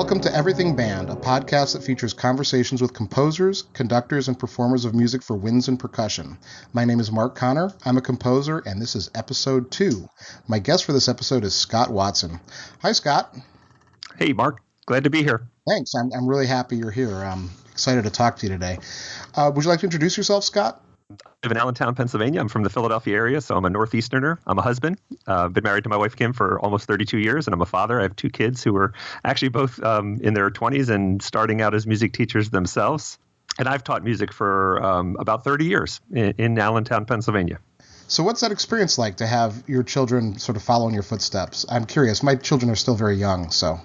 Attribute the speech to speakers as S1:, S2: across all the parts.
S1: Welcome to Everything Band, a podcast that features conversations with composers, conductors, and performers of music for winds and percussion. My name is Mark Connor. I'm a composer, and this is episode 2. My guest for this episode is Scott Watson. Hi, Scott.
S2: Hey, Mark. Glad to be here.
S1: Thanks. I'm really happy you're here. I'm excited to talk to you today. Would you like to introduce yourself, Scott?
S2: I live in Allentown, Pennsylvania. I'm from the Philadelphia area, so I'm a Northeasterner. I'm a husband. Been married to my wife, Kim, for almost 32 years, and I'm a father. I have 2 kids who are actually both in their 20s and starting out as music teachers themselves. And I've taught music for about 30 years in Allentown, Pennsylvania.
S1: So what's that experience like to have your children sort of follow in your footsteps? I'm curious. My children are still very young, so...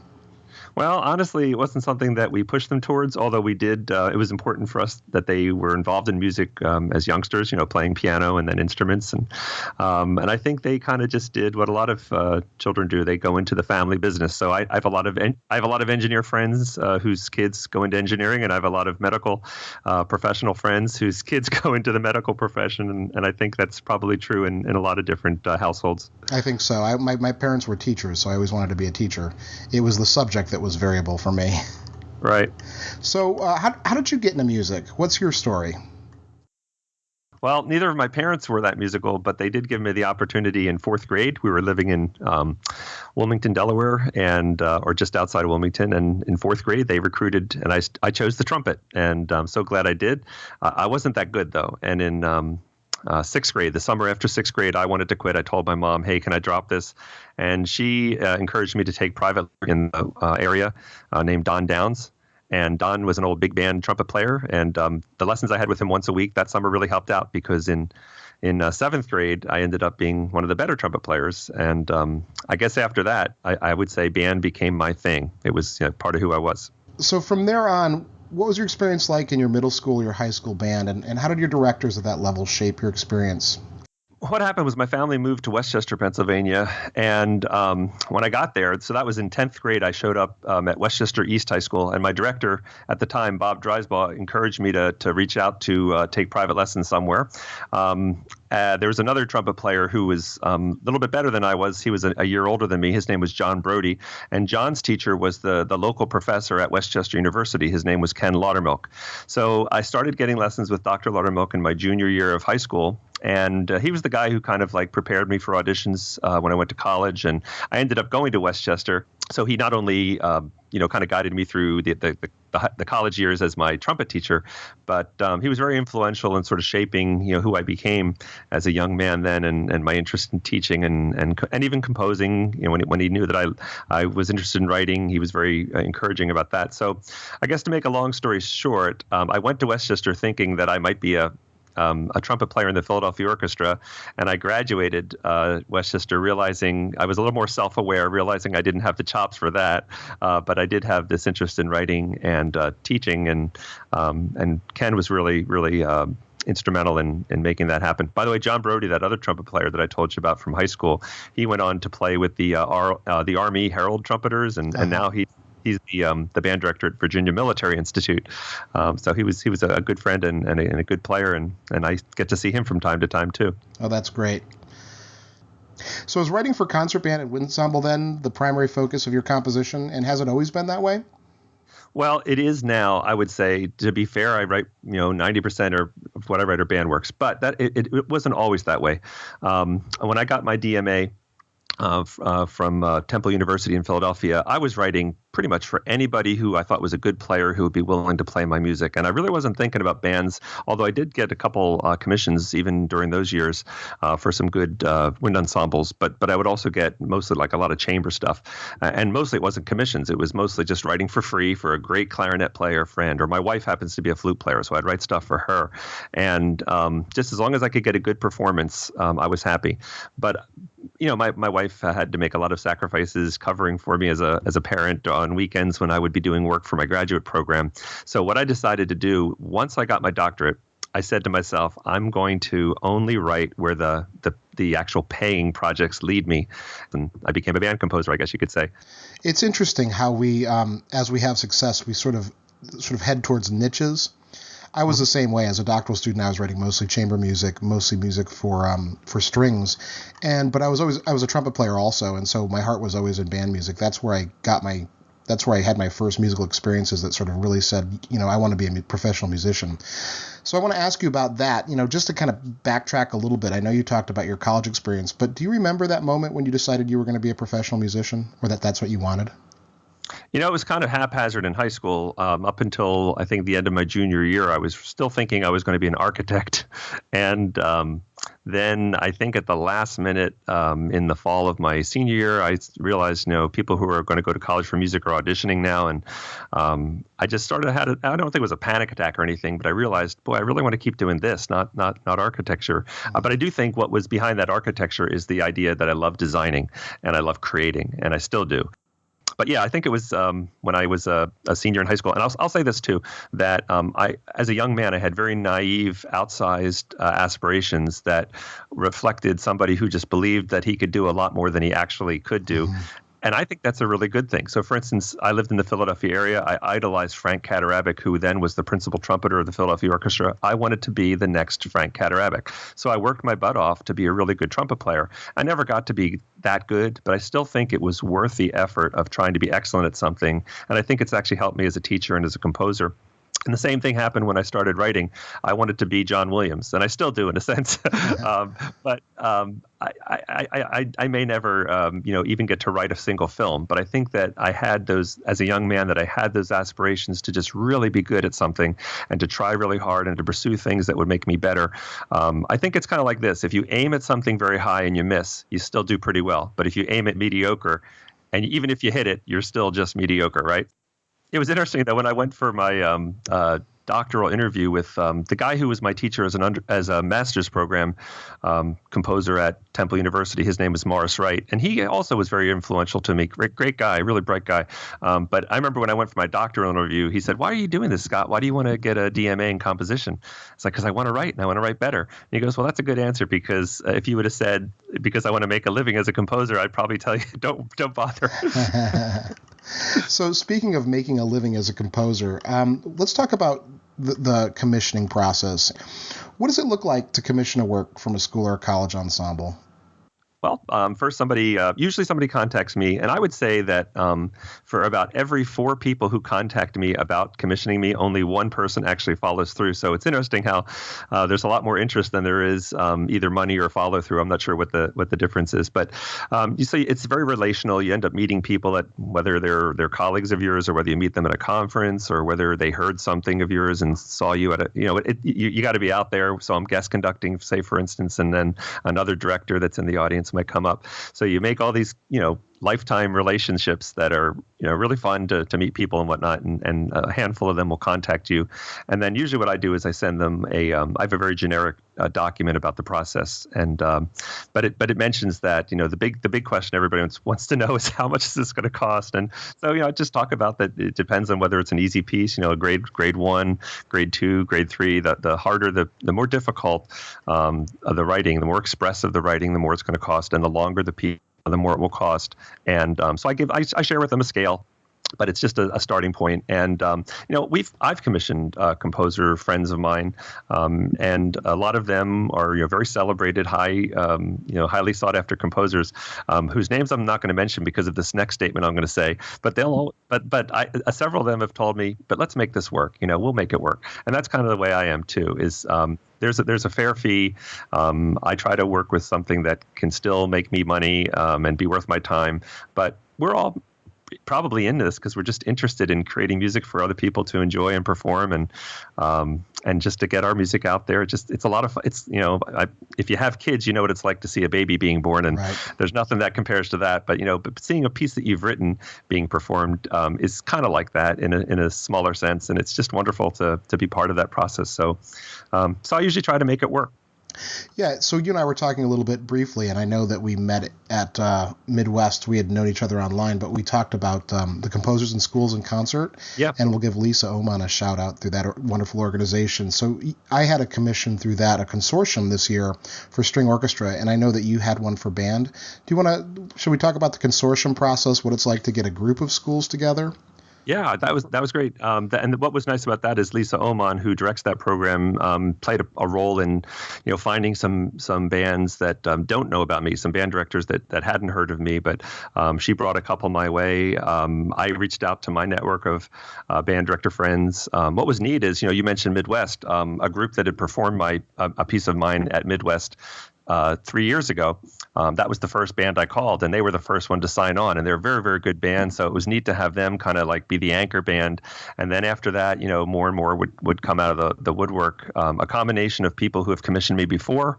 S2: Well, honestly, it wasn't something that we pushed them towards, although we did. It was important for us that they were involved in music as youngsters, playing piano and then instruments. And I think they kind of just did what a lot of children do. They go into the family business. So I have a lot of engineer friends whose kids go into engineering, and I have a lot of medical professional friends whose kids go into the medical profession. And I think that's probably true in a lot of different households.
S1: I think so. My parents were teachers, so I always wanted to be a teacher. It was the subject that was variable for me.
S2: Right.
S1: So how did you get into music? What's your story?
S2: Well, neither of my parents were that musical, but they did give me the opportunity in 4th grade. We were living in Wilmington, Delaware, and or just outside of Wilmington. And in 4th grade, they recruited, and I chose the trumpet. And I'm so glad I did. I wasn't that good, though. And in 6th grade, the summer after 6th grade, I wanted to quit. I told my mom, hey, can I drop this? And she encouraged me to take private in the area named Don Downs. And Don was an old big band trumpet player. And the lessons I had with him once a week that summer really helped out because in 7th grade, I ended up being one of the better trumpet players. And I guess after that, I would say band became my thing. It was part of who I was.
S1: So from there on, what was your experience like in your middle school, your high school band, and how did your directors at that level shape your experience?
S2: What happened was my family moved to Westchester, Pennsylvania, and when I got there, so that was in 10th grade, I showed up at Westchester East High School, and my director at the time, Bob Dreisbaugh, encouraged me to reach out to take private lessons somewhere. There was another trumpet player who was a little bit better than I was. He was a year older than me. His name was John Brody, and John's teacher was the local professor at Westchester University. His name was Ken Laudermilk. So I started getting lessons with Dr. Laudermilk in my junior year of high school. And he was the guy who kind of like prepared me for auditions when I went to college. And I ended up going to Westchester. So he not only, kind of guided me through the college years as my trumpet teacher, but he was very influential in sort of shaping, who I became as a young man then and my interest in teaching and even composing. When he knew that I was interested in writing, he was very encouraging about that. So I guess to make a long story short, I went to Westchester thinking that I might be a trumpet player in the Philadelphia Orchestra, and I graduated Westchester realizing I was a little more self-aware, realizing I didn't have the chops for that, but I did have this interest in writing and teaching, and Ken was really, really instrumental in making that happen. By the way, John Brody, that other trumpet player that I told you about from high school, he went on to play with the Army Herald trumpeters, and now he's the band director at Virginia Military Institute. So he was a good friend and a good player, and I get to see him from time to time too.
S1: Oh, that's great. So is writing for concert band and wind ensemble then the primary focus of your composition, and has it always been that way?
S2: Well, it is now. I would say, to be fair, I write 90% of what I write are band works, but that it wasn't always that way. When I got my DMA from Temple University in Philadelphia, I was writing pretty much for anybody who I thought was a good player who would be willing to play my music. And I really wasn't thinking about bands, although I did get a couple commissions even during those years for some good wind ensembles. But I would also get mostly like a lot of chamber stuff. And mostly it wasn't commissions. It was mostly just writing for free for a great clarinet player friend. Or my wife happens to be a flute player, so I'd write stuff for her. And just as long as I could get a good performance, I was happy. But my wife had to make a lot of sacrifices covering for me as a parent on weekends when I would be doing work for my graduate program. So what I decided to do once I got my doctorate, I said to myself, I'm going to only write where the actual paying projects lead me. And I became a band composer, I guess you could say.
S1: It's interesting how we, as we have success, we sort of head towards niches. I was the same way. As a doctoral student, I was writing mostly chamber music, mostly music for strings, but I was a trumpet player also, and so my heart was always in band music. That's where I got my that's where I had my first musical experiences that sort of really said, I want to be a professional musician. So I want to ask you about that, just to kind of backtrack a little bit. I know you talked about your college experience, but do you remember that moment when you decided you were going to be a professional musician, or that's what you wanted?
S2: It was kind of haphazard in high school. Up until I think the end of my junior year, I was still thinking I was going to be an architect. And then I think at the last minute in the fall of my senior year, I realized, people who are going to go to college for music are auditioning now. And I just I don't think it was a panic attack or anything, but I realized, boy, I really want to keep doing this, not architecture. But I do think what was behind that architecture is the idea that I love designing and I love creating, and I still do. But yeah, I think it was when I was a senior in high school. And I'll say this too, that as a young man, I had very naive, outsized aspirations that reflected somebody who just believed that he could do a lot more than he actually could do. Mm-hmm. And I think that's a really good thing. So, for instance, I lived in the Philadelphia area. I idolized Frank Kaderabek, who then was the principal trumpeter of the Philadelphia Orchestra. I wanted to be the next Frank Kaderabek. So I worked my butt off to be a really good trumpet player. I never got to be that good, but I still think it was worth the effort of trying to be excellent at something. And I think it's actually helped me as a teacher and as a composer. And the same thing happened when I started writing. I wanted to be John Williams, and I still do in a sense. But I may never, even get to write a single film. But I think that I had those, as a young man, that I had those aspirations to just really be good at something and to try really hard and to pursue things that would make me better. I think it's kind of like this. If you aim at something very high and you miss, you still do pretty well. But if you aim at mediocre, and even if you hit it, you're still just mediocre, right? It was interesting that when I went for my doctoral interview with the guy who was my teacher as a master's program composer at Temple University, his name was Morris Wright, and he also was very influential to me. Great guy, really bright guy. But I remember when I went for my doctoral interview, he said, "Why are you doing this, Scott? Why do you want to get a DMA in composition?" It's like, because I want to write and I want to write better. And he goes, "Well, that's a good answer, because if you would have said, because I want to make a living as a composer, I'd probably tell you, don't bother."
S1: So speaking of making a living as a composer, let's talk about the commissioning process. What does it look like to commission a work from a school or a college ensemble?
S2: Well, first usually somebody contacts me, and I would say that for about every 4 people who contact me about commissioning me, only one person actually follows through. So it's interesting how there's a lot more interest than there is either money or follow through. I'm not sure what the difference is, but you see, it's very relational. You end up meeting people at whether they're colleagues of yours or whether you meet them at a conference or whether they heard something of yours and saw you at you got to be out there. So I'm guest conducting, say for instance, and then another director that's in the audience might come up. So you make all these, lifetime relationships that are, really fun to meet people and whatnot. And a handful of them will contact you. And then usually what I do is I send them I have a very generic document about the process. And, but it mentions that, the big question everybody wants to know is how much is this going to cost? And so, I just talk about that. It depends on whether it's an easy piece, a grade 1, grade 2, grade 3, the harder, the more difficult of the writing, the more expressive the writing, the more it's going to cost. And the longer the piece, the more it will cost. And so I share with them a scale, but it's just a starting point. And I've commissioned composer friends of mine, and a lot of them are very celebrated, highly sought after composers, whose names I'm not going to mention because of this next statement I'm going to say. But several of them have told me, but let's make this work. We'll make it work. And that's kind of the way I am too. Is there's a fair fee. I try to work with something that can still make me money and be worth my time. But we're all probably into this because we're just interested in creating music for other people to enjoy and perform, and just to get our music out there. It's a lot of fun. It's if you have kids, you know what it's like to see a baby being born, and right. There's nothing that compares to that. But but seeing a piece that you've written being performed is kind of like that in a smaller sense, and it's just wonderful to be part of that process. So I usually try to make it work.
S1: Yeah, so you and I were talking a little bit briefly, and I know that we met at Midwest. We had known each other online, but we talked about the Composers in Schools in Concert,
S2: yeah.
S1: And we'll give Lisa Oman a shout-out through that wonderful organization. So I had a commission through that, a consortium this year for string orchestra, and I know that you had one for band. Should we talk about the consortium process, what it's like to get a group of schools together?
S2: Yeah, that was great. And what was nice about that is Lisa Oman, who directs that program, played a role in, finding some bands that don't know about me, some band directors that hadn't heard of me, but she brought a couple my way. I reached out to my network of band director friends. What was neat is, you mentioned Midwest, a group that had performed a piece of mine at Midwest 3 years ago. That was the first band I called, and they were the first one to sign on, and they're a very, very good band. So it was neat to have them kind of like be the anchor band. And then after that, more and more would come out of the woodwork. A combination of people who have commissioned me before,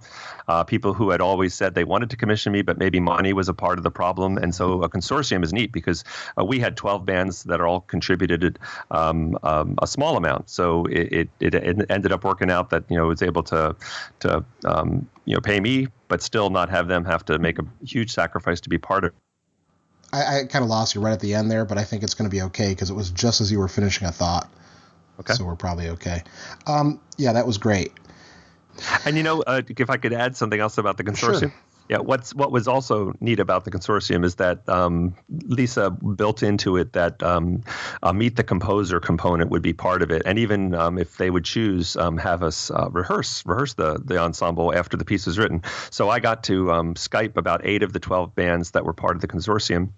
S2: people who had always said they wanted to commission me, but maybe money was a part of the problem. And so a consortium is neat because we had 12 bands that all contributed a small amount. So it ended up working out that, it was able to pay me, but still not have them have to make a huge sacrifice to be part of it.
S1: I kind of lost you right at the end there, but I think it's going to be okay because it was just as you were finishing a thought.
S2: Okay.
S1: So we're probably okay. Yeah, that was great.
S2: And, if I could add something else about the consortium.
S1: Sure.
S2: Yeah, what was also neat about the consortium is that Lisa built into it that a meet the composer component would be part of it, and even if they would choose, have us rehearse the ensemble after the piece was written. So I got to Skype about 8 of the 12 bands that were part of the consortium,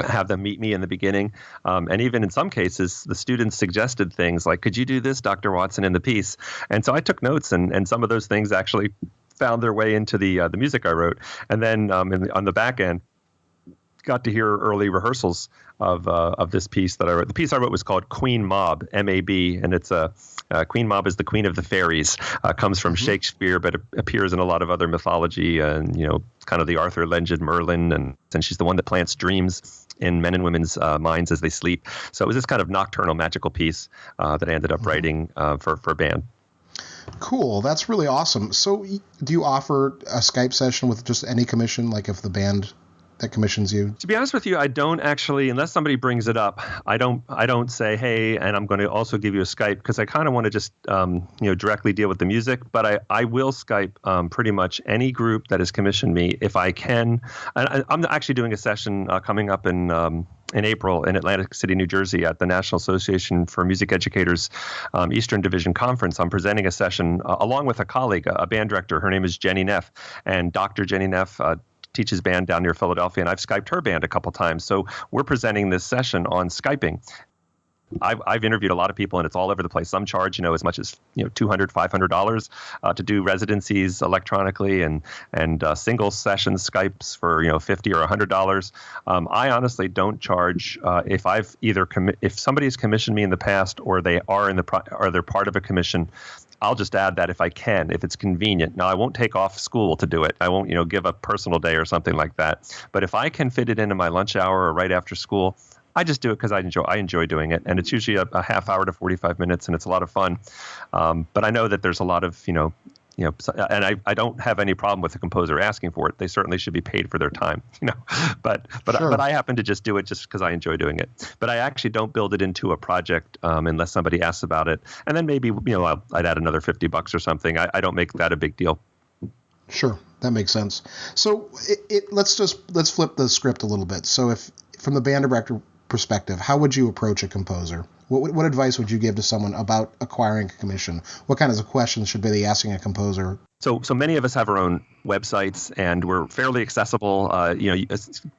S2: have them meet me in the beginning. And even in some cases, the students suggested things like, could you do this, Dr. Watson, in the piece? And so I took notes, and some of those things actually found their way into the music I wrote. And then on the back end, got to hear early rehearsals of this piece that I wrote. The piece I wrote was called Queen Mab, M-A-B, and it's Queen Mab is the queen of the fairies. Comes from Shakespeare, but it appears in a lot of other mythology, and kind of the Arthur legend, Merlin, and she's the one that plants dreams in men and women's minds as they sleep. So it was this kind of nocturnal magical piece that I ended up writing for a band.
S1: Cool. That's really awesome. So do you offer a Skype session with just any commission, like if the band that commissions you?
S2: To be honest with you, I don't actually, unless somebody brings it up, I don't say, hey, and I'm going to also give you a Skype, because I kind of want to just, directly deal with the music. But I will Skype pretty much any group that has commissioned me if I can. And I'm actually doing a session coming up in April in Atlantic City, New Jersey, at the National Association for Music Educators Eastern Division Conference. I'm presenting a session along with a colleague, a band director. Her name is Jenny Neff, and Dr. Jenny Neff teaches band down near Philadelphia, and I've Skyped her band a couple times. So we're presenting this session on Skyping. I've interviewed a lot of people, and it's all over the place. Some charge, as much as $200, $500 to do residencies electronically, and single session Skypes for $50 or $100. I honestly don't charge if I've either if somebody has commissioned me in the past, or they are or they're part of a commission. I'll just add that if I can, if it's convenient. Now, I won't take off school to do it. I won't, give a personal day or something like that. But if I can fit it into my lunch hour or right after school, I just do it because I enjoy doing it. And it's usually a half hour to 45 minutes, and it's a lot of fun. But I know that there's a lot of, and I don't have any problem with the composer asking for it. They certainly should be paid for their time, But
S1: Sure.
S2: I happen to just do it just because I enjoy doing it. But I actually don't build it into a project unless somebody asks about it. And then maybe I'd add another $50 or something. I don't make that a big deal.
S1: Sure, that makes sense. So let's flip the script a little bit. So if from the band director perspective, how would you approach a composer? What advice would you give to someone about acquiring a commission? What kinds of questions should they be asking a composer?
S2: So many of us have our own websites, and we're fairly accessible.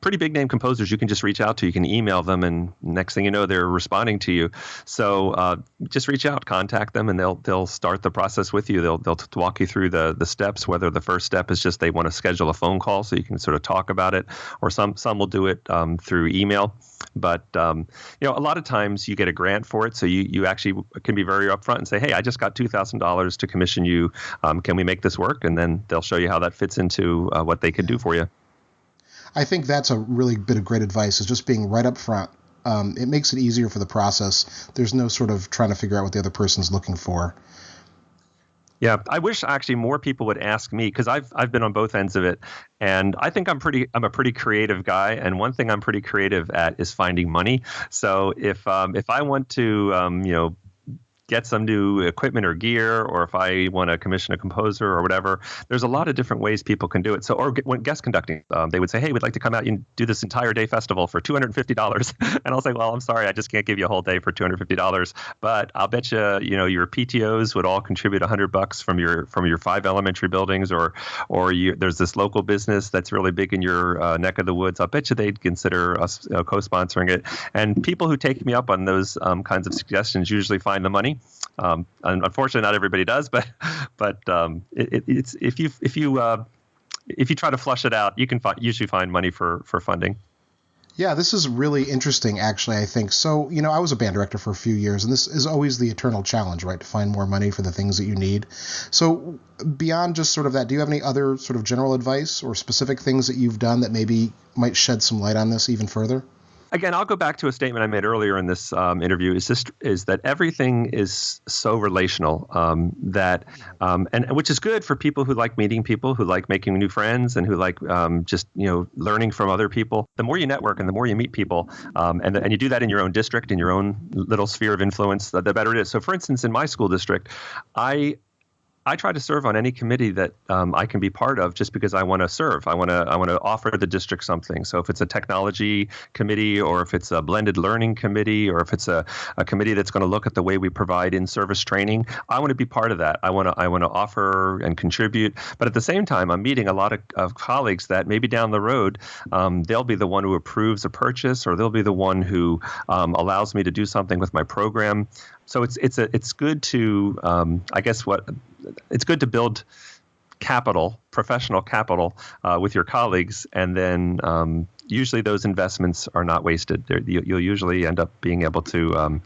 S2: Pretty big name composers you can just reach out to. You can email them, and next thing you know, they're responding to you. So just reach out, contact them, and they'll start the process with you. They'll walk you through the steps. Whether the first step is just they want to schedule a phone call so you can sort of talk about it, or some will do it through email. But a lot of times you get a grant for it, so you actually can be very upfront and say, hey, I just got $2,000 to commission you. Can we make this work? And then they'll show you how that fits into what they can do for you.
S1: I think that's a really bit of great advice, is just being right up front. It makes it easier for the process. There's no sort of trying to figure out what the other person's looking for.
S2: Yeah, I wish actually more people would ask me, because I've been on both ends of it, and I think I'm a pretty creative guy, and one thing I'm pretty creative at is finding money. So if I want to get some new equipment or gear, or if I want to commission a composer or whatever. There's a lot of different ways people can do it. So, or when guest conducting, they would say, hey, we'd like to come out and do this entire day festival for $250. And I'll say, well, I'm sorry, I just can't give you a whole day for $250. But I'll bet you, your PTOs would all contribute $100 from your 5 elementary buildings, or there's this local business that's really big in your neck of the woods. I'll bet you they'd consider us co-sponsoring it. And people who take me up on those kinds of suggestions usually find the money. And unfortunately, not everybody does, but it's if you try to flush it out, you can usually find money for funding.
S1: Yeah, this is really interesting, actually, I think. So, I was a band director for a few years, and this is always the eternal challenge, right, to find more money for the things that you need. So beyond just sort of that, do you have any other sort of general advice or specific things that you've done that maybe might shed some light on this even further?
S2: Again, I'll go back to a statement I made earlier in this interview. Is that everything is so relational, that and which is good for people who like meeting people, who like making new friends, and who like just learning from other people. The more you network and the more you meet people, and you do that in your own district, in your own little sphere of influence, the better it is. So, for instance, in my school district, I try to serve on any committee that I can be part of, just because I want to serve. I want to offer the district something. So if it's a technology committee, or if it's a blended learning committee, or if it's a committee that's going to look at the way we provide in-service training, I want to be part of that. I want to offer and contribute. But at the same time, I'm meeting a lot of colleagues that maybe down the road, they'll be the one who approves a purchase, or they'll be the one who allows me to do something with my program. So it's good to it's good to build capital, professional capital, with your colleagues, and then usually those investments are not wasted. You'll usually end up being able to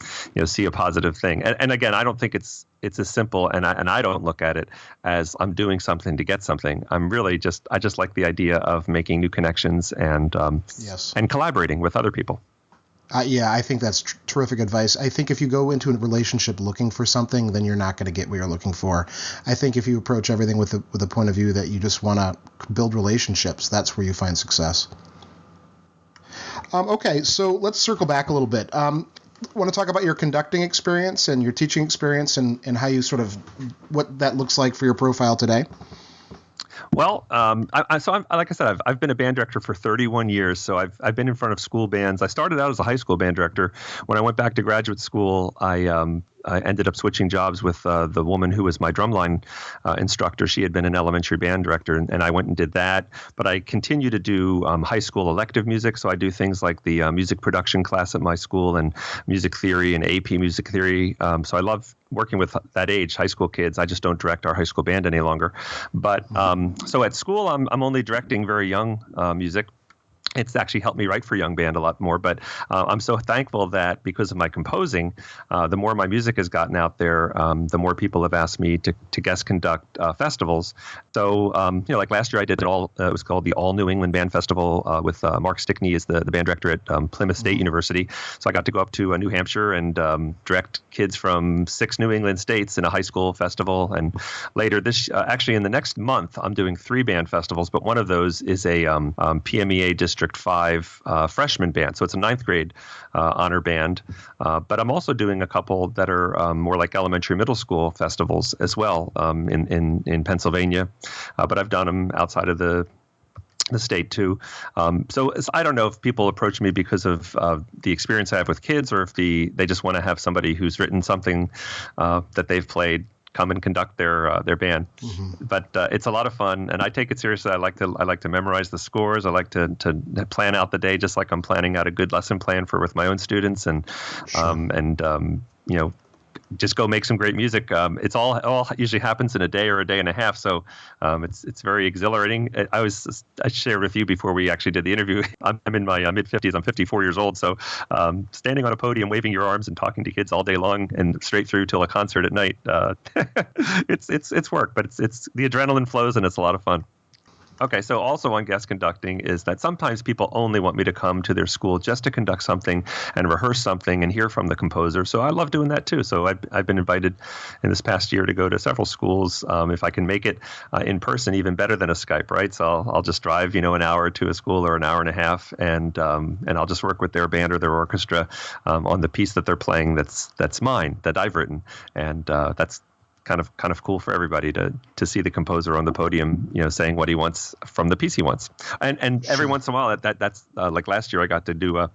S2: see a positive thing. And again, I don't think it's as simple, and I don't look at it as I'm doing something to get something. I'm really I just like the idea of making new connections and and collaborating with other people.
S1: Yeah, I think that's terrific advice. I think if you go into a relationship looking for something, then you're not going to get what you're looking for. I think if you approach everything with the point of view that you just want to build relationships, that's where you find success. Okay, so let's circle back a little bit. Want to talk about your conducting experience and your teaching experience, and how you sort of what that looks like for your profile today?
S2: Well, like I said, I've been a band director for 31 years, so I've been in front of school bands. I started out as a high school band director. When I went back to graduate school, I ended up switching jobs with the woman who was my drumline instructor. She had been an elementary band director, and I went and did that. But I continue to do high school elective music, so I do things like the music production class at my school, and music theory and AP music theory. So I love working with that age, high school kids. I just don't direct our high school band any longer. But so at school, I'm only directing very young music. It's actually helped me write for young band a lot more, but I'm so thankful that because of my composing, the more my music has gotten out there, the more people have asked me to guest conduct festivals. So, like last year I did it was called the All New England Band Festival with Mark Stickney as the band director at Plymouth State University. So I got to go up to New Hampshire and direct kids from 6 New England states in a high school festival. And later actually in the next month, I'm doing 3 band festivals, but one of those is a PMEA District 5 freshman band. So it's a 9th grade honor band. But I'm also doing a couple that are more like elementary, middle school festivals as well in Pennsylvania. But I've done them outside of the state too. So I don't know if people approach me because of the experience I have with kids, or if they just want to have somebody who's written something that they've played come and conduct their band. Mm-hmm. But it's a lot of fun, and I take it seriously. I like to memorize the scores. I like to plan out the day, just like I'm planning out a good lesson plan with my own students, and just go make some great music. It's all usually happens in a day or a day and a half, so it's very exhilarating. I shared with you before we actually did the interview. I'm in my mid-50s. I'm 54 years old, so standing on a podium, waving your arms and talking to kids all day long and straight through till a concert at night. It's work, but it's the adrenaline flows and it's a lot of fun. Okay, so also on guest conducting is that sometimes people only want me to come to their school just to conduct something and rehearse something and hear from the composer. So I love doing that too. So I've been invited in this past year to go to several schools. If I can make it in person, even better than a Skype, right? So I'll just drive, an hour to a school or an hour and a half, and I'll just work with their band or their orchestra on the piece that they're playing that's mine, that I've written, and that's kind of cool for everybody to see the composer on the podium, saying what he wants from the piece he wants. And every once in a while, that's like last year, I got to do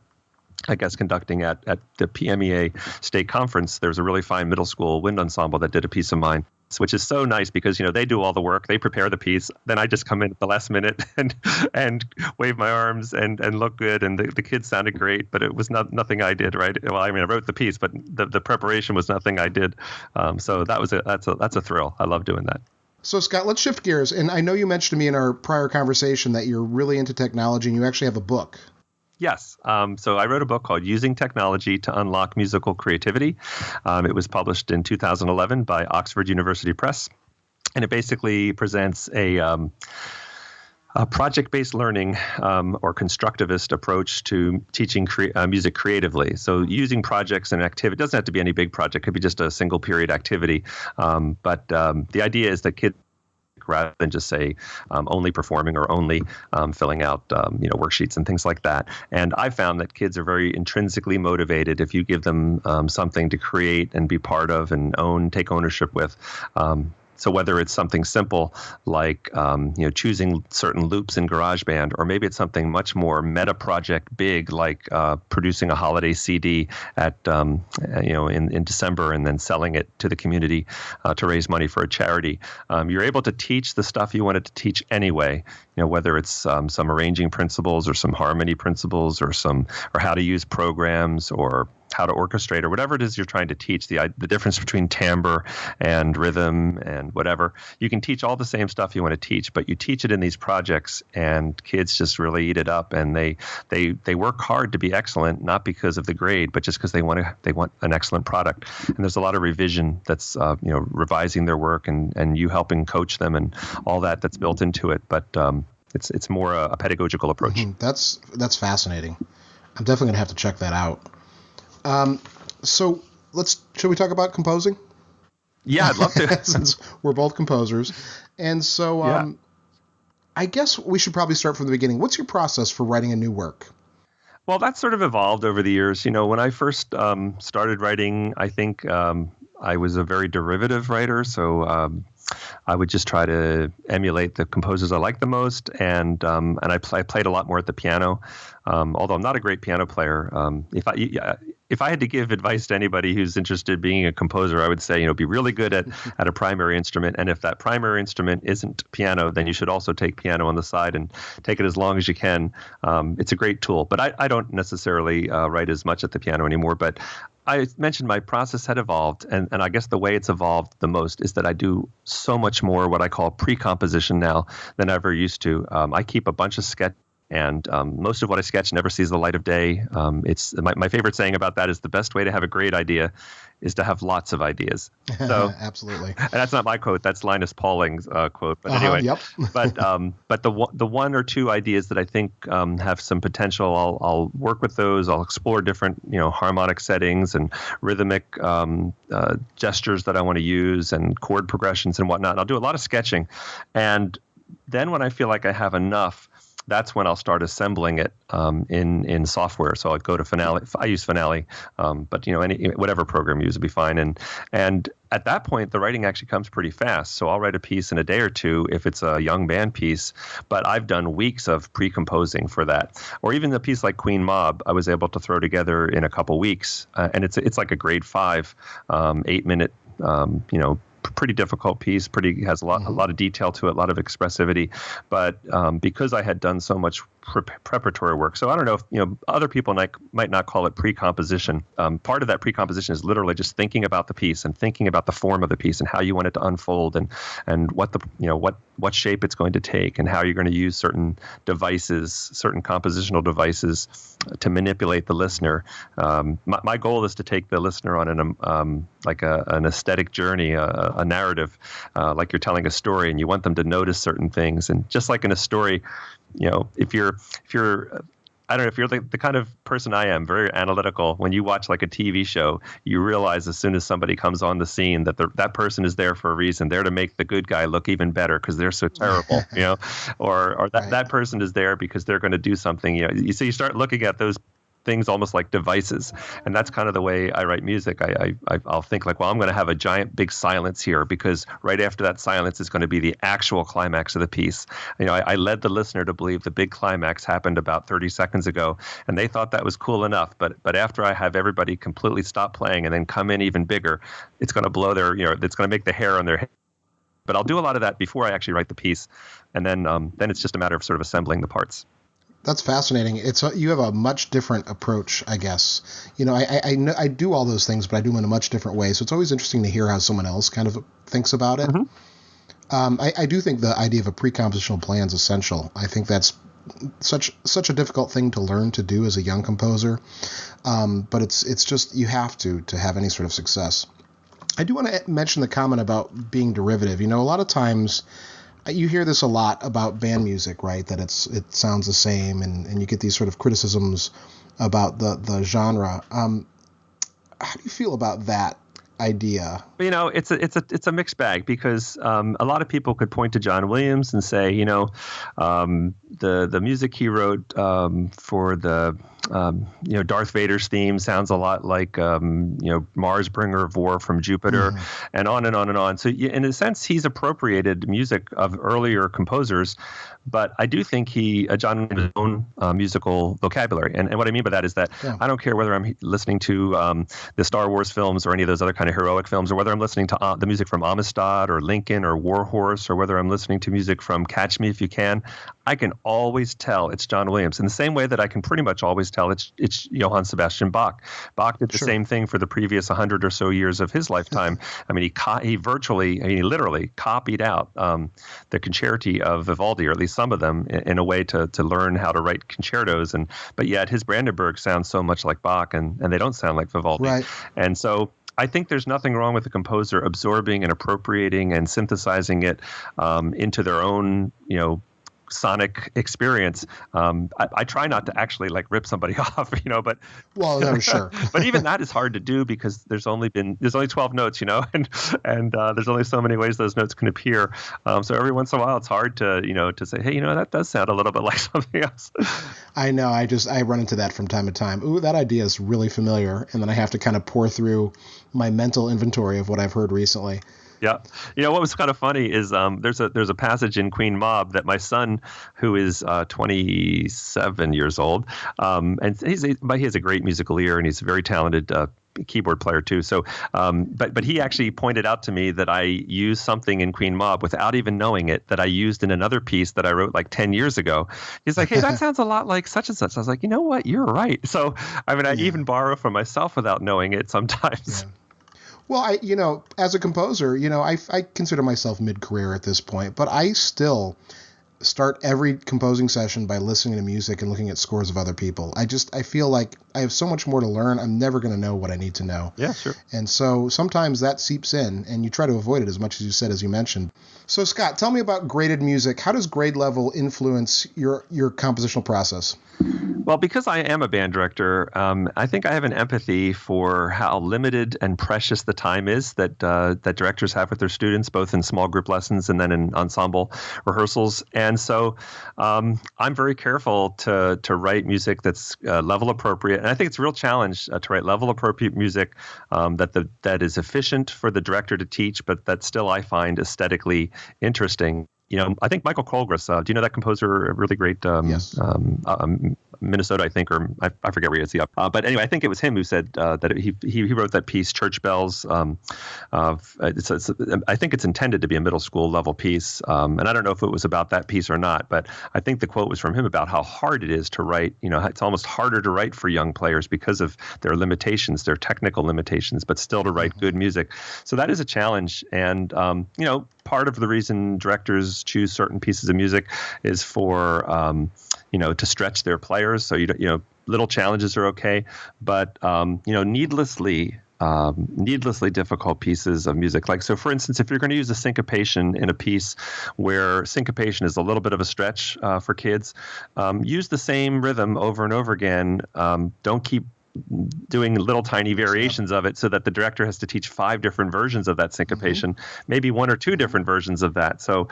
S2: I guess conducting at the PMEA state conference. There was a really fine middle school wind ensemble that did a piece of mine, which is so nice because, they do all the work. They prepare the piece. Then I just come in at the last minute and wave my arms and look good. And the kids sounded great, but it was nothing I did, right? Well, I mean, I wrote the piece, but the preparation was nothing I did. So that's a thrill. I love doing that.
S1: So, Scott, let's shift gears. And I know you mentioned to me in our prior conversation that you're really into technology and you actually have a book.
S2: Yes. So I wrote a book called Using Technology to Unlock Musical Creativity. It was published in 2011 by Oxford University Press. And it basically presents a project-based learning or constructivist approach to teaching music creatively. So using projects and activity, it doesn't have to be any big project. It could be just a single period activity. But the idea is that kids, rather than just say only performing or only filling out worksheets and things like that. And I found that kids are very intrinsically motivated if you give them something to create and be part of and take ownership with. So whether it's something simple like choosing certain loops in GarageBand, or maybe it's something much more meta project big like producing a holiday CD at in December and then selling it to the community to raise money for a charity, you're able to teach the stuff you wanted to teach anyway. Whether it's some arranging principles or some harmony principles or how to use programs or how to orchestrate or whatever it is you're trying to teach, the difference between timbre and rhythm and whatever. You can teach all the same stuff you want to teach, but you teach it in these projects and kids just really eat it up, and they work hard to be excellent, not because of the grade, but just because they want an excellent product. And there's a lot of revision that's revising their work and you helping coach them and all that's built into it. But it's more a pedagogical approach.
S1: Mm-hmm. That's fascinating. I'm definitely going to have to check that out. So should we talk about composing?
S2: Yeah, I'd love to.
S1: Since we're both composers. And so I guess we should probably start from the beginning. What's your process for writing a new work?
S2: Well, that's sort of evolved over the years. When I first started writing, I think I was a very derivative writer. So I would just try to emulate the composers I like the most, and I played a lot more at the piano. Although I'm not a great piano player, if I had to give advice to anybody who's interested in being a composer, I would say, be really good at a primary instrument. And if that primary instrument isn't piano, then you should also take piano on the side and take it as long as you can. It's a great tool. But I don't necessarily write as much at the piano anymore. But I mentioned my process had evolved, and I guess the way it's evolved the most is that I do so much more what I call pre-composition now than I ever used to. I keep a bunch of sketches. And most of what I sketch never sees the light of day. It's my favorite saying about that is the best way to have a great idea is to have lots of ideas. So
S1: absolutely.
S2: And that's not my quote. That's Linus Pauling's quote. But anyway,
S1: yep.
S2: but the one or two ideas that I think have some potential, I'll work with those. I'll explore different harmonic settings and rhythmic gestures that I want to use and chord progressions and whatnot. And I'll do a lot of sketching, and then when I feel like I have enough, that's when I'll start assembling it in software. So I'd go to Finale. I use Finale, but whatever program you use would be fine. And at that point, the writing actually comes pretty fast. So I'll write a piece in a day or two if it's a young band piece. But I've done weeks of pre-composing for that. Or even a piece like Queen Mob, I was able to throw together in a couple weeks, and it's like a grade 5, 8-minute, pretty difficult piece. Has a lot of detail to it, a lot of expressivity. But because I had done so much preparatory work. So I don't know if other people might not call it pre-composition. Part of that pre-composition is literally just thinking about the piece and thinking about the form of the piece and how you want it to unfold and what the what shape it's going to take and how you're going to use certain devices, certain compositional devices to manipulate the listener. My goal is to take the listener on an aesthetic journey, a narrative, like you're telling a story, and you want them to notice certain things. And just like in a story, if you're I don't know, if you're the kind of person I am, very analytical, when you watch like a TV show, you realize as soon as somebody comes on the scene that that person is there for a reason. They're to make the good guy look even better because they're so terrible, or that person is there because they're going to do something. So you start looking at those things almost like devices, and that's kind of the way I write music. I'll think like, well, I'm going to have a giant big silence here because right after that silence is going to be the actual climax of the piece. I led the listener to believe the big climax happened about 30 seconds ago, and they thought that was cool enough. But after I have everybody completely stop playing and then come in even bigger, it's going to blow it's going to make the hair on their head. But I'll do a lot of that before I actually write the piece, and then it's just a matter of sort of assembling the parts.
S1: That's fascinating. You have a much different approach, I guess. I do all those things, but I do them in a much different way. So it's always interesting to hear how someone else kind of thinks about it. Mm-hmm. I do think the idea of a pre-compositional plan is essential. I think that's such a difficult thing to learn to do as a young composer. But it's just you have to have any sort of success. I do want to mention the comment about being derivative. A lot of times you hear this a lot about band music, right? That it sounds the same, and you get these sort of criticisms about the genre. How do you feel about that idea?
S2: It's a mixed bag because a lot of people could point to John Williams and say, the music he wrote for the Darth Vader's theme sounds a lot like Mars Bringer of War from Jupiter, and on and on and on. So in a sense, he's appropriated music of earlier composers, but I do think John had his own musical vocabulary. And what I mean by that is that I don't care whether I'm listening to the Star Wars films or any of those other kind of heroic films, or whether I'm listening to the music from Amistad or Lincoln or Warhorse, or whether I'm listening to music from Catch Me If You Can. I can always tell it's John Williams in the same way that I can pretty much always tell it's Johann Sebastian Bach. Bach did the same thing for the previous 100 or so years of his lifetime. I mean, he literally copied out the concerti of Vivaldi, or at least some of them, in a way to learn how to write concertos. But yet his Brandenburg sounds so much like Bach, and they don't sound like Vivaldi. Right. And so I think there's nothing wrong with the composer absorbing and appropriating and synthesizing it into their own, sonic experience. I try not to actually rip somebody off, but
S1: no, sure.
S2: But even that is hard to do because there's only 12 notes, and there's only so many ways those notes can appear. So every once in a while, it's hard to say, hey, that does sound a little bit like something else.
S1: I know. I run into that from time to time. Ooh, that idea is really familiar, and then I have to kind of pour through my mental inventory of what I've heard recently.
S2: Yeah. What was kind of funny is there's a passage in Queen Mab that my son, who is 27 years old, and he has a great musical ear, and he's a very talented keyboard player too. So, but he actually pointed out to me that I used something in Queen Mab without even knowing it, that I used in another piece that I wrote like 10 years ago. He's like, hey, that sounds a lot like such and such. I was like, you know what? You're right. So, I even borrow from myself without knowing it sometimes.
S1: Yeah. Well, as a composer, I consider myself mid-career at this point, but I still start every composing session by listening to music and looking at scores of other people. I feel like I have so much more to learn. I'm never going to know what I need to know.
S2: Yeah, sure.
S1: And so sometimes that seeps in, and you try to avoid it as much as you said, as you mentioned. So Scott, tell me about graded music. How does grade level influence your compositional process?
S2: Well, because I am a band director, I think I have an empathy for how limited and precious the time is that directors have with their students, both in small group lessons and then in ensemble rehearsals. And so I'm very careful to write music that's level appropriate. And I think it's a real challenge to write level appropriate music that is efficient for the director to teach, but that still I find aesthetically interesting. I think Michael Kolgras, do you know that composer? A really great
S1: yes.
S2: Minnesota, I think, or I forget where he is. But anyway, I think it was him who said that he wrote that piece, Church Bells. I think it's intended to be a middle school level piece. And I don't know if it was about that piece or not, but I think the quote was from him about how hard it is to write. It's almost harder to write for young players because of their limitations, their technical limitations, but still to write good music. So that is a challenge. And, part of the reason directors choose certain pieces of music is for, to stretch their players. So, little challenges are okay, but, needlessly difficult pieces of music. Like, so for instance, if you're going to use a syncopation in a piece where syncopation is a little bit of a stretch for kids, use the same rhythm over and over again. Don't keep doing little tiny variations of it so that the director has to teach 5 different versions of that syncopation, maybe 1 or 2 different versions of that. So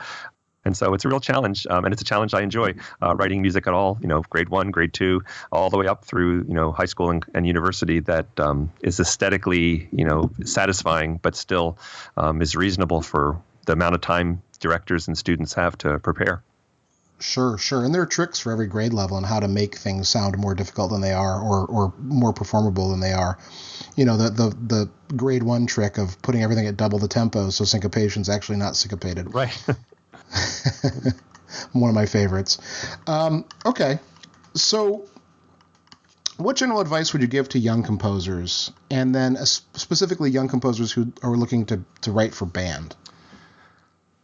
S2: it's a real challenge, and it's a challenge I enjoy, writing music at all, grade 1, grade 2, all the way up through, high school and university that is aesthetically, satisfying, but still is reasonable for the amount of time directors and students have to prepare.
S1: Sure. And there are tricks for every grade level on how to make things sound more difficult than they are or more performable than they are. The grade 1 trick of putting everything at double the tempo so syncopation's actually not syncopated.
S2: Right.
S1: One of my favorites. Okay. So what general advice would you give to young composers, and then specifically young composers who are looking to write for band?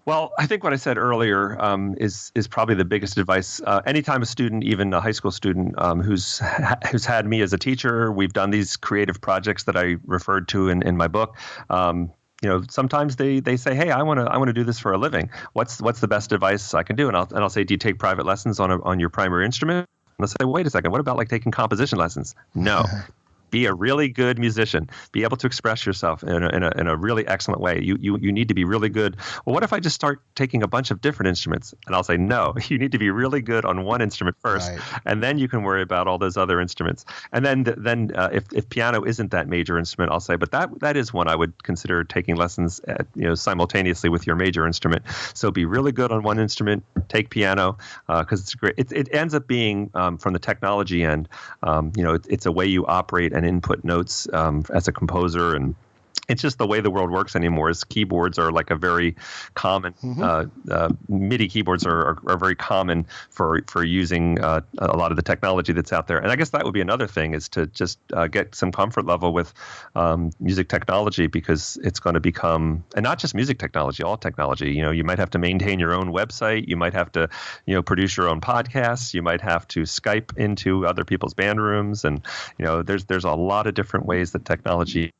S2: Well, I think what I said earlier is probably the biggest advice. Anytime a student, even a high school student who's had me as a teacher, we've done these creative projects that I referred to in my book. Sometimes they say, "Hey, I want to do this for a living. What's the best advice I can do?" And I'll say, "Do you take private lessons on your primary instrument?" And they'll say, well, "Wait a second. What about like taking composition lessons?" No. Be a really good musician. Be able to express yourself in a really excellent way. You need to be really good. Well, what if I just start taking a bunch of different instruments? And I'll say, no, you need to be really good on one instrument first, right, and then you can worry about all those other instruments. And then if piano isn't that major instrument, I'll say, but that is one I would consider taking lessons at, simultaneously with your major instrument. So be really good on one instrument, take piano, because it's great. It ends up being from the technology end, it's a way you operate and input notes as a composer, and it's just the way the world works anymore. Is keyboards are like a very common MIDI keyboards are very common for using a lot of the technology that's out there. And I guess that would be another thing, is to just get some comfort level with music technology, because it's going to become, and not just music technology, all technology. You might have to maintain your own website. You might have to produce your own podcasts. You might have to Skype into other people's band rooms, and there's a lot of different ways that technology.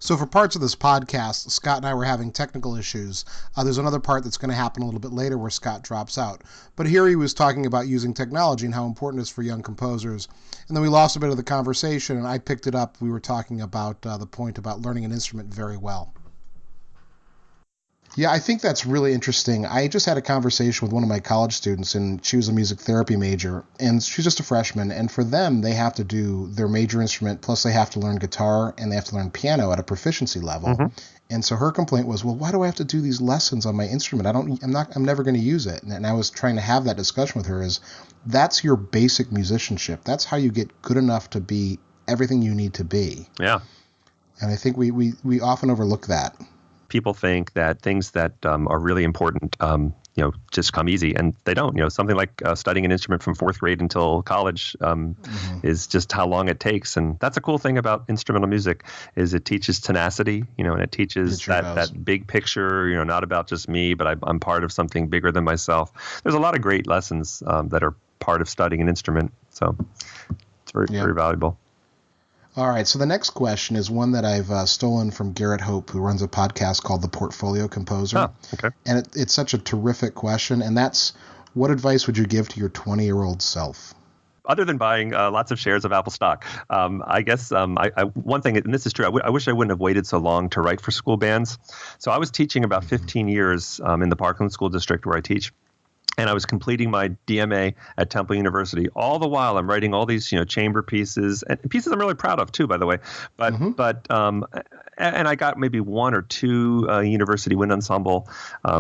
S1: So for parts of this podcast, Scott and I were having technical issues. There's another part that's going to happen a little bit later where Scott drops out. But here he was talking about using technology and how important it is for young composers. And then we lost a bit of the conversation, and I picked it up. We were talking about the point about learning an instrument very well. Yeah, I think that's really interesting. I just had a conversation with one of my college students, and she was a music therapy major, and she's just a freshman. And for them, they have to do their major instrument, plus they have to learn guitar, and they have to learn piano at a proficiency level. Mm-hmm. And so her complaint was, well, why do I have to do these lessons on my instrument? I'm never going to use it. And I was trying to have that discussion with her, is that's your basic musicianship. That's how you get good enough to be everything you need to be.
S2: Yeah.
S1: And I think we often overlook that.
S2: People think that things that are really important, just come easy, and they don't. Something like studying an instrument from 4th grade until college is just how long it takes. And that's a cool thing about instrumental music, is it teaches tenacity, and it teaches that big picture, not about just me, but I'm part of something bigger than myself. There's a lot of great lessons that are part of studying an instrument. So it's very valuable.
S1: All right, so the next question is one that I've stolen from Garrett Hope, who runs a podcast called The Portfolio Composer.
S2: Oh, okay.
S1: And it's such a terrific question, and that's, what advice would you give to your 20-year-old self?
S2: Other than buying lots of shares of Apple stock, I guess one thing, and this is true, I wish I wouldn't have waited so long to write for school bands. So I was teaching about 15 years in the Parkland School District where I teach. And I was completing my DMA at Temple University. All the while, I'm writing all these, chamber pieces, and pieces I'm really proud of too, by the way. But and I got maybe 1 or 2 university wind ensemble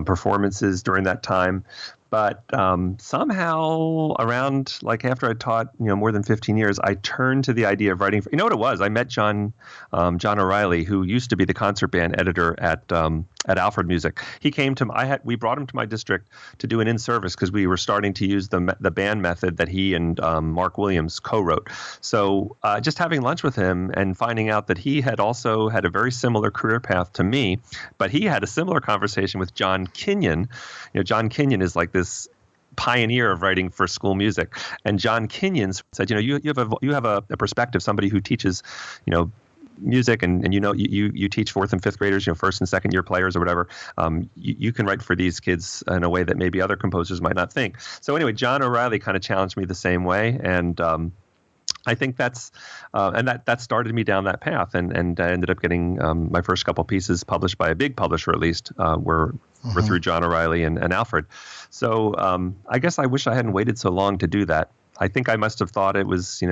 S2: performances during that time. But somehow around, like after I taught, more than 15 years, I turned to the idea of writing. You know what it was? I met John O'Reilly, who used to be the concert band editor at Alfred Music. He came to we brought him to my district to do an in-service because we were starting to use the band method that he and Mark Williams co-wrote. So just having lunch with him and finding out that he had also had a very similar career path to me, but he had a similar conversation with John Kenyon. John Kenyon is like this pioneer of writing for school music, and John Kenyon said, you have a perspective, somebody who teaches, music, and you teach fourth and fifth graders, first and second year players or whatever. You can write for these kids in a way that maybe other composers might not think. So anyway, John O'Reilly kind of challenged me the same way, and I think that's that started me down that path, and I ended up getting my first couple pieces published by a big publisher, at least, were through John O'Reilly and Alfred. So I guess I wish I hadn't waited so long to do that. I think I must have thought it was,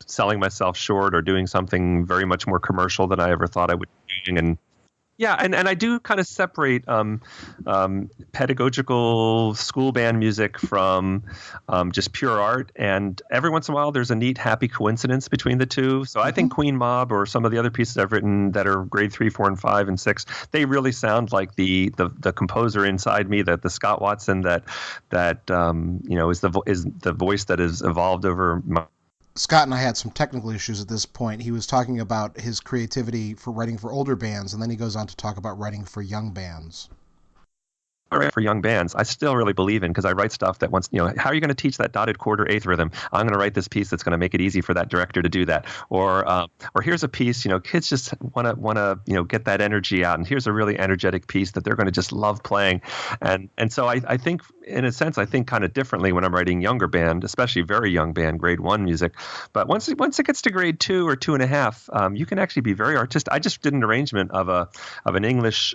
S2: selling myself short or doing something very much more commercial than I ever thought I would be doing. And yeah, and I do kind of separate pedagogical school band music from just pure art. And every once in a while, there's a neat, happy coincidence between the two. So I think Queen Mob or some of the other pieces I've written that are grade 3, 4, and 5, and 6, they really sound like the composer inside me, that the Scott Watson that is the voice that has evolved over my.
S1: Scott and I had some technical issues at this point. He was talking about his creativity for writing for older bands, and then he goes on to talk about writing for young bands.
S2: For young bands, I still really believe in, because I write stuff that once, how are you going to teach that dotted quarter eighth rhythm? I'm going to write this piece that's going to make it easy for that director to do that. Or here's a piece, kids just want to get that energy out, and here's a really energetic piece that they're going to just love playing. And so I think, in a sense, I think kind of differently when I'm writing younger band, especially very young band, grade 1 music. But once it gets to grade 2 or 2.5, you can actually be very artistic. I just did an arrangement of an English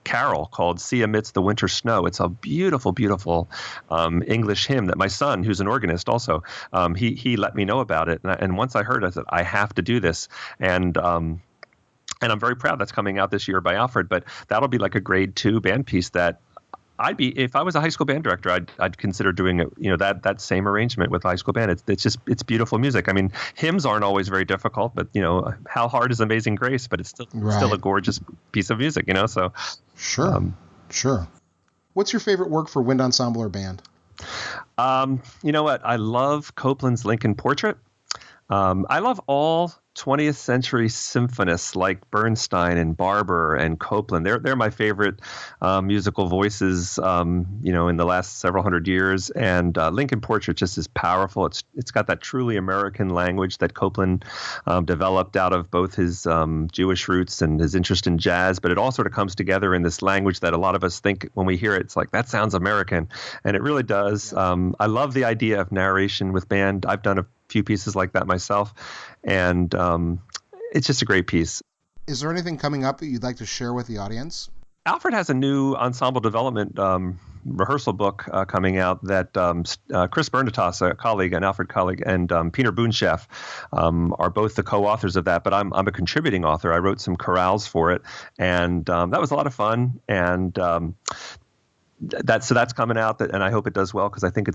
S2: carol called "See Amidst the Winter Snow." It's a beautiful, beautiful English hymn that my son, who's an organist also, he let me know about it. And once I heard it, I said, I have to do this. And I'm very proud that's coming out this year by Alfred. But that'll be like a grade 2 band piece that if I was a high school band director, I'd consider doing it, that same arrangement with high school band. It's beautiful music. I mean, hymns aren't always very difficult, but how hard is Amazing Grace? But it's still a gorgeous piece of music, So
S1: sure. What's your favorite work for wind ensemble or band?
S2: You know what? I love Copland's Lincoln Portrait. I love all 20th century symphonists like Bernstein and Barber and Copland. They're my favorite musical voices, in the last several hundred years. And Lincoln Portrait just is powerful. It's got that truly American language that Copland developed out of both his Jewish roots and his interest in jazz. But it all sort of comes together in this language that a lot of us think when we hear it, it's like, that sounds American. And it really does. I love the idea of narration with band. I've done a few pieces like that myself, and it's just a great piece.
S1: Is there anything coming up that you'd like to share with the audience?
S2: Alfred has a new ensemble development rehearsal book coming out that Chris Bernatas, a colleague, an Alfred colleague, and Peter Boonsheff are both the co-authors of that, but I'm a contributing author. I wrote some chorales for it, and that was a lot of fun, and that's coming out, and I hope it does well, because I think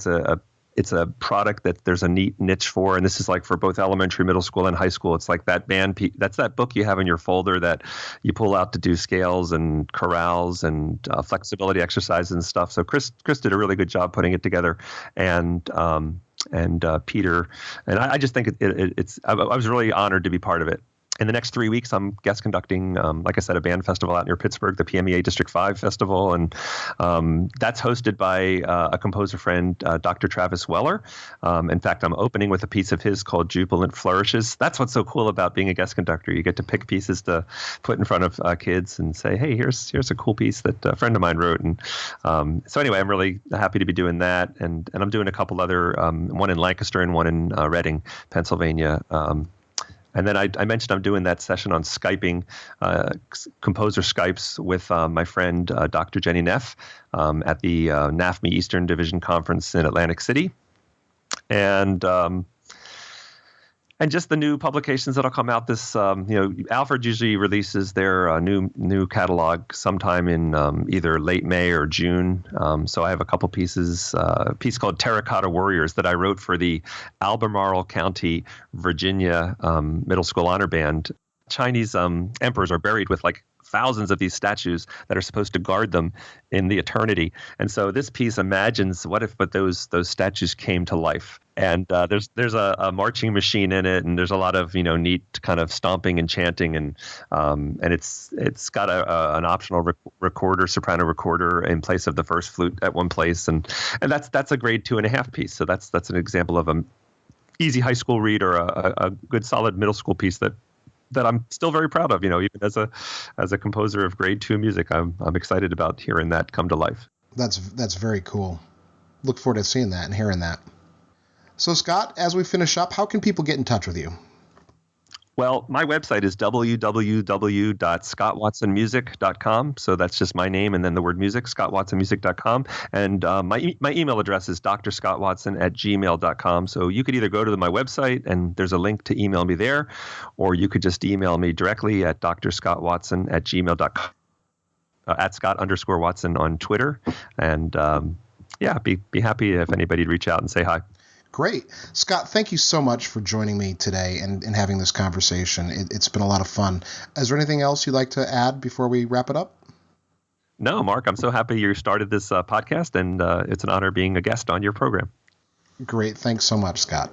S2: it's a product that there's a neat niche for, and this is like for both elementary, middle school, and high school. It's like that that's that book you have in your folder that you pull out to do scales and chorales and flexibility exercises and stuff. So Chris did a really good job putting it together, and Peter, and I just think I was really honored to be part of it. In the next 3 weeks, I'm guest conducting, like I said, a band festival out near Pittsburgh, the PMEA District 5 Festival. And that's hosted by a composer friend, Dr. Travis Weller. In fact, I'm opening with a piece of his called Jubilant Flourishes. That's what's so cool about being a guest conductor. You get to pick pieces to put in front of kids and say, hey, here's a cool piece that a friend of mine wrote. And so anyway, I'm really happy to be doing that. And I'm doing a couple other, one in Lancaster and one in Reading, Pennsylvania. And then I mentioned I'm doing that session on Skyping, composer Skypes with my friend Dr. Jenny Neff at the NAFME Eastern Division Conference in Atlantic City. And And just the new publications that'll come out this, Alfred usually releases their new catalog sometime in either late May or June. So I have a couple pieces, a piece called Terracotta Warriors that I wrote for the Albemarle County, Virginia Middle School Honor Band. Chinese emperors are buried with like thousands of these statues that are supposed to guard them in the eternity. And so this piece imagines what if but those statues came to life. And there's a marching machine in it, and there's a lot of neat kind of stomping and chanting, and it's got an optional recorder, soprano recorder in place of the first flute at one place, and that's a grade 2.5 piece. So that's an example of an easy high school read or a good solid middle school piece that I'm still very proud of. Even as a composer of grade 2 music, I'm excited about hearing that come to life.
S1: That's very cool. Look forward to seeing that and hearing that. So Scott, as we finish up, how can people get in touch with you?
S2: Well, my website is www.scottwatsonmusic.com. So that's just my name and then the word music, scottwatsonmusic.com. And my email address is drscottwatson@gmail.com. So you could either go to my website and there's a link to email me there, or you could just email me directly at drscottwatson@gmail.com, at Scott_Watson on Twitter. And be happy if anybody would reach out and say hi.
S1: Great. Scott, thank you so much for joining me today and having this conversation. It's been a lot of fun. Is there anything else you'd like to add before we wrap it up?
S2: No, Mark, I'm so happy you started this podcast, and it's an honor being a guest on your program.
S1: Great. Thanks so much, Scott.